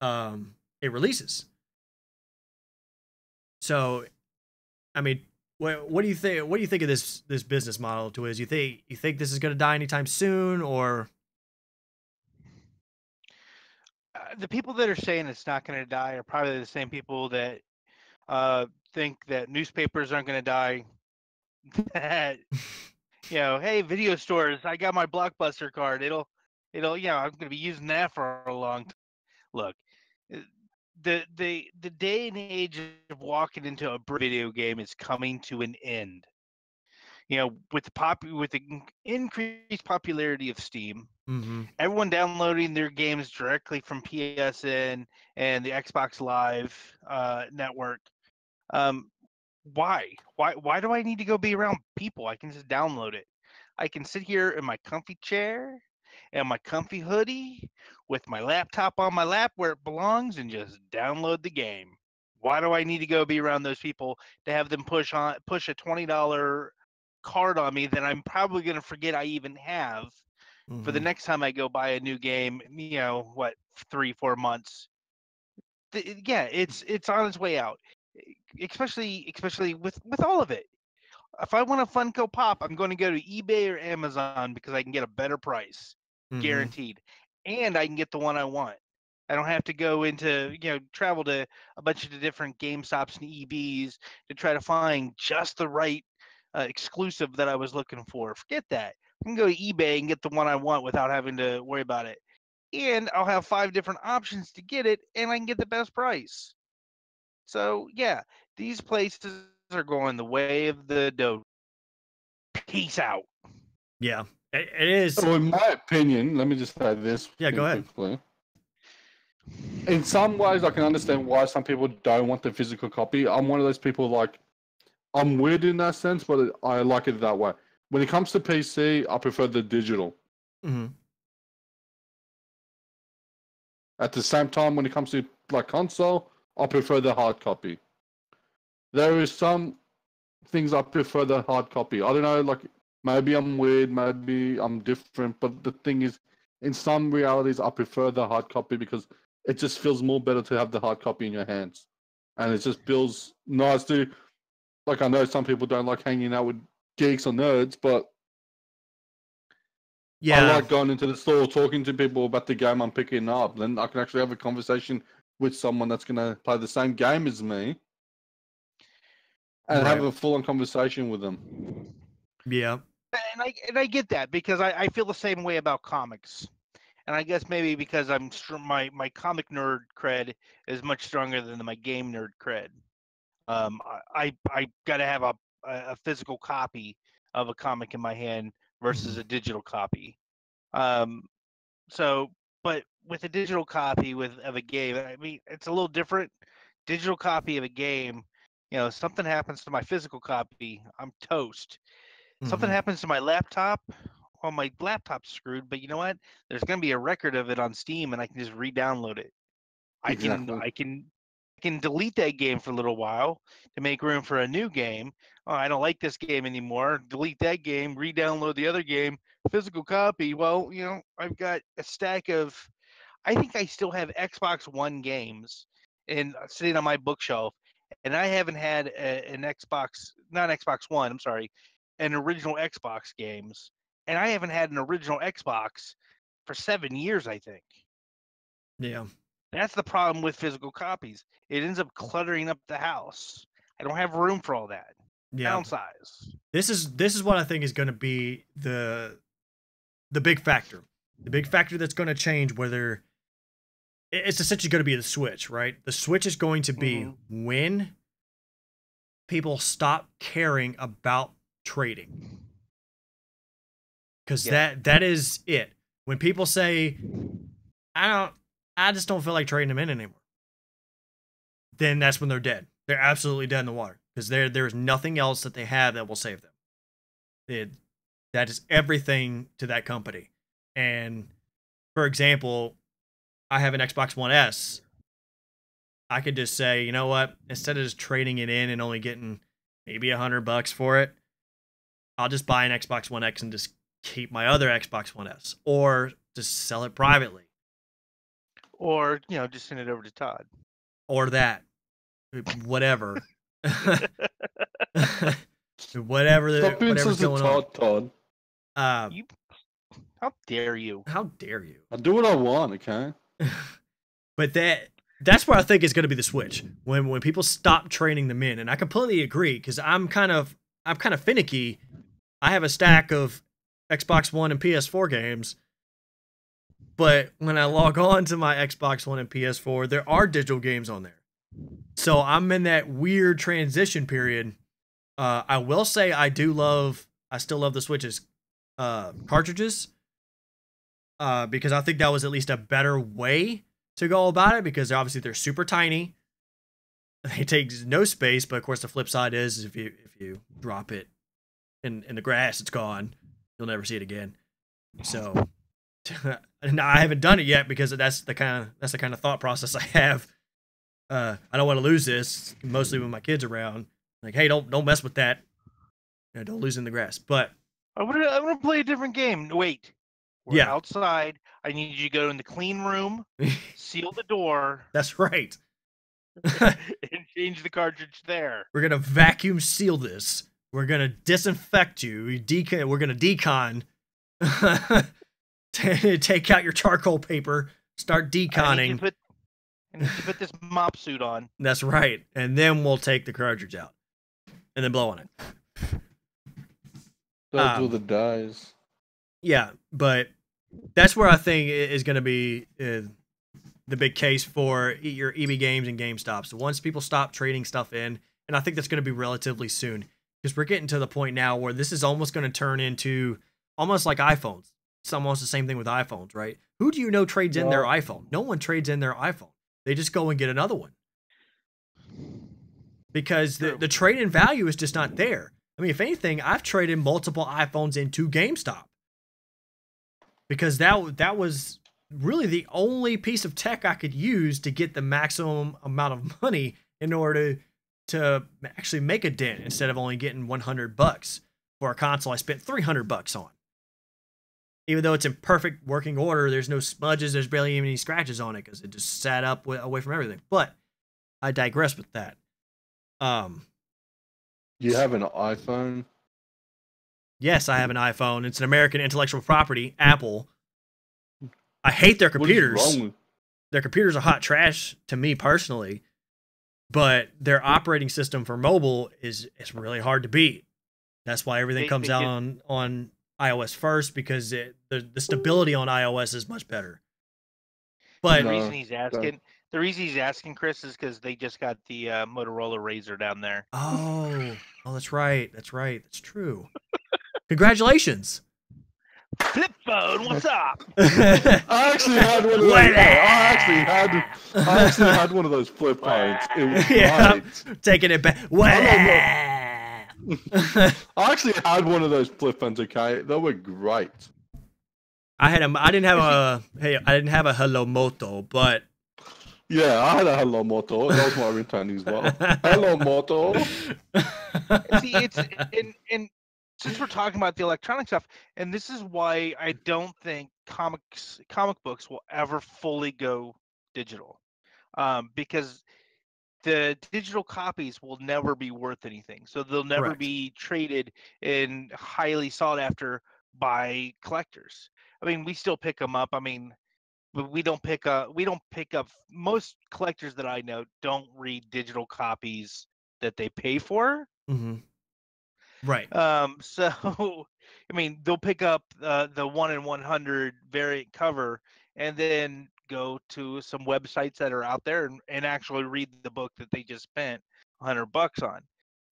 it releases. So, I mean, what do you think? What do you think of this business model? You think this is going to die anytime soon, or the people that are saying it's not going to die are probably the same people that think that newspapers aren't going to die. That hey, video stores, I got my Blockbuster card. It'll, I'm going to be using that for a long time. Look. The day and age of walking into a video game is coming to an end. With the increased popularity of Steam, everyone downloading their games directly from PSN and the Xbox Live network. Why do I need to go be around people? I can just download it. I can sit here in my comfy chair and my comfy hoodie with my laptop on my lap where it belongs and just download the game. Why do I need to go be around those people to have them push a $20 card on me that I'm probably going to forget I even have for the next time I go buy a new game, 3-4 months. It's on its way out, especially with all of it. If I want a Funko Pop, I'm going to go to eBay or Amazon because I can get a better price. Guaranteed. And I can get the one I want. I don't have to go into, travel to a bunch of the different GameStops and EBs to try to find just the right exclusive that I was looking for. Forget that. I can go to eBay and get the one I want without having to worry about it. And I'll have 5 different options to get it, and I can get the best price. So, yeah, these places are going the way of the dodo. Peace out. Yeah. It is. So in my opinion, let me just say this. Yeah, go ahead. Quickly. In some ways, I can understand why some people don't want the physical copy. I'm one of those people, I'm weird in that sense, but I like it that way. When it comes to PC, I prefer the digital. At the same time, when it comes to console, I prefer the hard copy. There is some things I prefer the hard copy. I don't know, maybe I'm weird, maybe I'm different, but the thing is, in some realities, I prefer the hard copy because it just feels more better to have the hard copy in your hands. And it just feels nice to, Like, I know some people don't like hanging out with geeks or nerds, but Yeah. I like going into the store, talking to people about the game I'm picking up. Then I can actually have a conversation with someone that's going to play the same game as me and have Right. a full-on conversation with them. Yeah. And I get that because I feel the same way about comics. And I guess maybe because my comic nerd cred is much stronger than my game nerd cred. I got to have a physical copy of a comic in my hand versus a digital copy. So, but with a digital copy of a game, I mean, it's a little different. Digital copy of a game, something happens to my physical copy, I'm toast. Something Mhm. happens to my laptop, well, my laptop's screwed. But you know what? There's going to be a record of it on Steam, and I can just re-download it. Exactly. I can delete that game for a little while to make room for a new game. Oh, I don't like this game anymore. Delete that game, re-download the other game, physical copy. Well, I've got a stack of. I think I still have Xbox One games and sitting on my bookshelf, and I haven't had an Xbox, not Xbox One. I'm sorry, an original Xbox games, and I haven't had an original Xbox for 7 years. I think. Yeah. That's the problem with physical copies. It ends up cluttering up the house. I don't have room for all that. Yeah. Downsize. This is what I think is going to be the big factor. The big factor that's going to change whether it's essentially going to be the Switch, right? The Switch is going to be when people stop caring about trading. Because that is it. When people say, I just don't feel like trading them in anymore, then that's when they're dead. They're absolutely dead in the water. Because there's nothing else that they have that will save them. That is everything to that company. And for example, I have an Xbox One S. I could just say, you know what? Instead of just trading it in and only getting maybe $100 for it, I'll just buy an Xbox One X and just keep my other Xbox One S, or just sell it privately, or just send it over to Todd, or that, whatever, whatever's going on. Todd. How dare you? How dare you? I do what I want, okay? But that's where I think it's going to be the switch when people stop trading them in, and I completely agree because I'm kind of finicky. I have a stack of Xbox One and PS4 games, but when I log on to my Xbox One and PS4, there are digital games on there. So I'm in that weird transition period. I will say I still love the Switch's cartridges because I think that was at least a better way to go about it, because obviously they're super tiny. They take no space, but of course the flip side is if you drop it in the grass, it's gone. You'll never see it again. So and I haven't done it yet because that's the kind of thought process I have. I don't want to lose this, mostly when my kids around. Like, hey, don't mess with that. Don't lose it in the grass. But I want to play a different game. Wait, we're outside. I need you to go in the clean room, seal the door. That's right. And change the cartridge there. We're gonna vacuum seal this. We're gonna disinfect you. We're gonna decon. Take out your charcoal paper. Start deconning. I need to put this mop suit on. That's right. And then we'll take the cartridge out. And then blow on it. Those are the dies. Yeah, but that's where I think is going to be the big case for your EB Games and GameStop. So once people stop trading stuff in, and I think that's going to be relatively soon, because we're getting to the point now where this is almost going to turn into almost like iPhones. It's almost the same thing with iPhones, right? Who do you know trades in their iPhone? No one trades in their iPhone. They just go and get another one. Because the trade-in value is just not there. I mean, if anything, I've traded multiple iPhones into GameStop. Because that was really the only piece of tech I could use to get the maximum amount of money in order to actually make a dent, instead of only getting $100 for a console I spent $300 on. Even though it's in perfect working order, there's no smudges, there's barely even any scratches on it because it just sat up away from everything. But I digress with that. You have an iPhone? Yes, I have an iPhone. It's an American intellectual property, Apple. I hate their What is computers. wrong with? Their computers are hot trash to me personally, but their operating system for mobile is really hard to beat. That's why everything comes they out did- on iOS first, because the stability on iOS is much better. But The No, reason he's asking, Chris, is because they just got the Motorola Razr down there. oh, that's right. That's true. Congratulations. Flip phone, what's up? I actually had one of those. What? I actually had one of those flip phones. It was Yeah. great. Taking it back. What? I actually had one of those flip phones. Okay, they were great. I didn't have a Hello Moto, but Yeah, I had a Hello Moto. That was my ringtone as well. Hello Moto. See, and since we're talking about the electronic stuff, and this is why I don't think comic books will ever fully go digital, because the digital copies will never be worth anything. So they'll never Correct. be traded and highly sought after by collectors. I mean, we still pick them up. I mean, but we don't pick up. Most collectors that I know don't read digital copies that they pay for. hmm right. So, I mean, they'll pick up the 1 in 100 variant cover and then go to some websites that are out there and actually read the book that they just spent $100 on.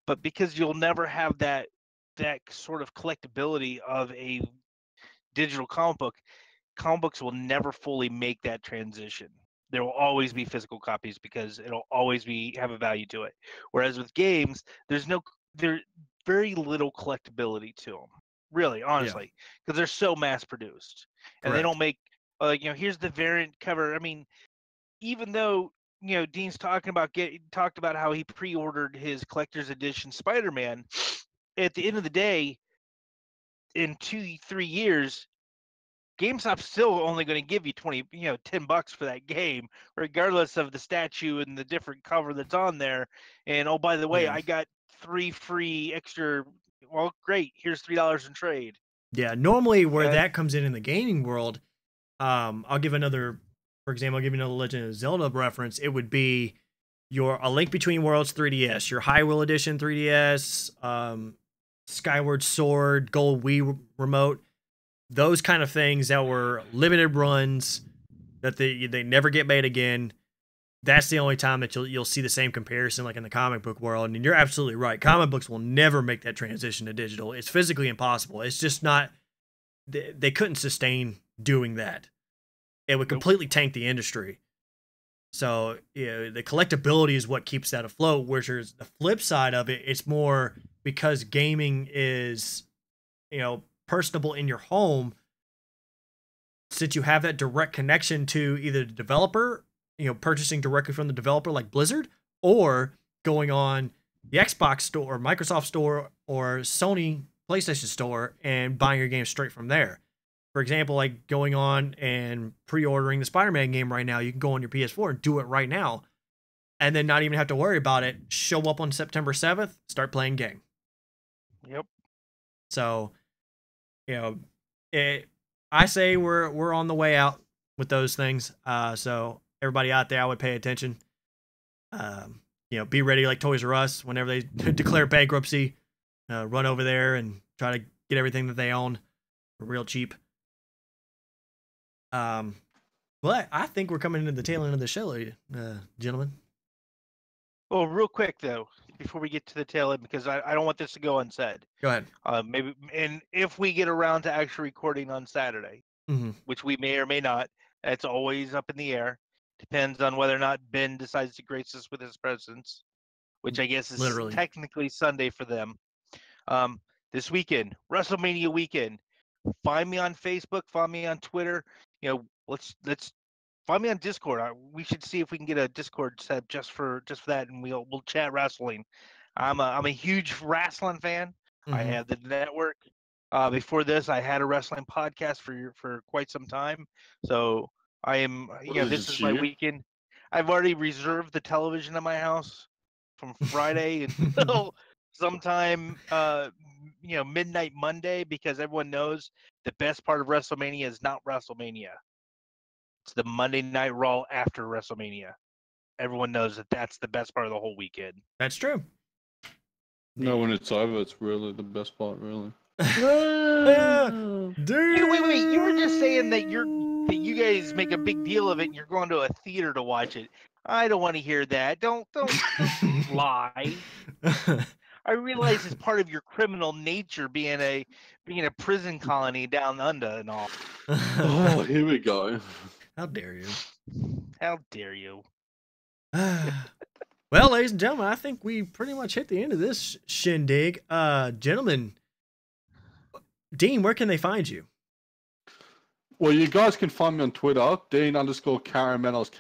But because you'll never have that sort of collectability of a digital comic books will never fully make that transition. There will always be physical copies because it'll always have a value to it. Whereas with games, there's very little collectability to them, really, honestly, because they're so mass produced, and they Correct. don't make here's the variant cover. I mean, even though Dean's talked about how he pre-ordered his collector's edition Spider-Man, at the end of the day, in 2-3 years, GameStop's still only going to give you $10 for that game, regardless of the statue and the different cover that's on there. And oh, by the way, Yeah. I got 3 free extra. Well, great. Here's $3 in trade. Yeah, normally where Okay. that comes in the gaming world, I'll give another Legend of Zelda reference. It would be A Link Between Worlds 3DS, your Hyrule Edition 3DS, Skyward Sword, Gold Wii Remote, those kind of things that were limited runs that they never get made again. That's the only time that you'll see the same comparison like in the comic book world. And you're absolutely right. Comic books will never make that transition to digital. It's physically impossible. It's just not. They couldn't sustain doing that. It would completely tank the industry. So the collectability is what keeps that afloat. Whereas the flip side of it, it's more because gaming is, personable in your home. Since you have that direct connection to either the developer, purchasing directly from the developer like Blizzard, or going on the Xbox store, or Microsoft store, or Sony PlayStation store and buying your game straight from there. For example, like going on and pre-ordering the Spider-Man game right now, you can go on your PS4 and do it right now, and then not even have to worry about it. Show up on September 7th, start playing game. Yep. So, I say we're on the way out with those things. So everybody out there, I would pay attention. Be ready like Toys R Us whenever they declare bankruptcy. Run over there and try to get everything that they own for real cheap. But I think we're coming into the tail end of the show, gentlemen. Well, real quick though, before we get to the tail end, because I don't want this to go unsaid. Go ahead. Maybe, and if we get around to actually recording on Saturday, Mm-hmm. which we may or may not, that's always up in the air. Depends on whether or not Ben decides to grace us with his presence, which I guess is Literally. technically Sunday for them. This weekend, WrestleMania weekend. Find me on Facebook. Find me on Twitter. Let's find me on Discord. We should see if we can get a Discord set up just for that, and we'll chat wrestling. I'm a huge wrestling fan. Mm-hmm. I have the network. Before this, I had a wrestling podcast for quite some time. So I am. This is my weekend. I've already reserved the television in my house from Friday until sometime midnight Monday, because everyone knows the best part of WrestleMania is not WrestleMania. It's the Monday Night Raw after WrestleMania. Everyone knows that that's the best part of the whole weekend. That's true. No, when it's over, it's really the best part, really. Dude. Wait! You were just saying that you guys make a big deal of it and you're going to a theater to watch it. I don't want to hear that. Don't lie. I realize it's part of your criminal nature being a prison colony down under and all. Oh, here we go. How dare you? How dare you? Well, ladies and gentlemen, I think we pretty much hit the end of this shindig. Gentlemen, Dean, where can they find you? Well, you guys can find me on Twitter, Dean_Karamanos,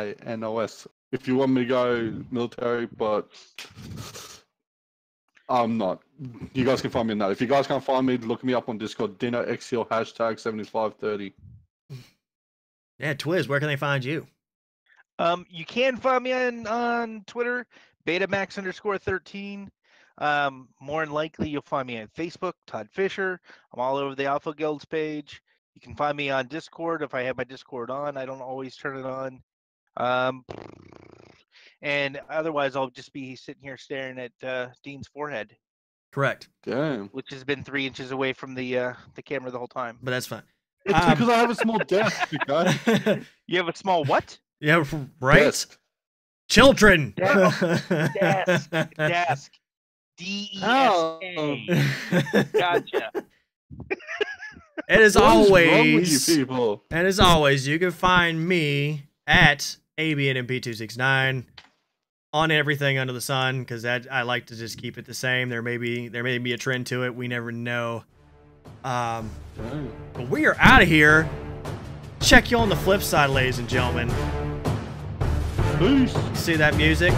Karamanos. If you want me to go military, but I'm not. You guys can find me on that. If you guys can't find me, look me up on Discord, DinoXL #7530. Yeah, Twiz, where can they find you? You can find me on Twitter, Betamax_13. More than likely, you'll find me on Facebook, Todd Fisher. I'm all over the Alpha Guilds page. You can find me on Discord if I have my Discord on. I don't always turn it on. And otherwise, I'll just be sitting here staring at Dean's forehead. Correct. Damn. Which has been 3 inches away from the camera the whole time. But that's fine. It's because I have a small desk, okay? You have a small what? Yeah, right? Desk. Children. Desk. D-E-S-K. Gotcha. And as What is wrong with always, you people? and as always, you can find me at ABNMP269 on everything under the sun, because I like to just keep it the same. There may be a trend to it. We never know. But we are out of here. Check you on the flip side, ladies and gentlemen. Peace. See that music?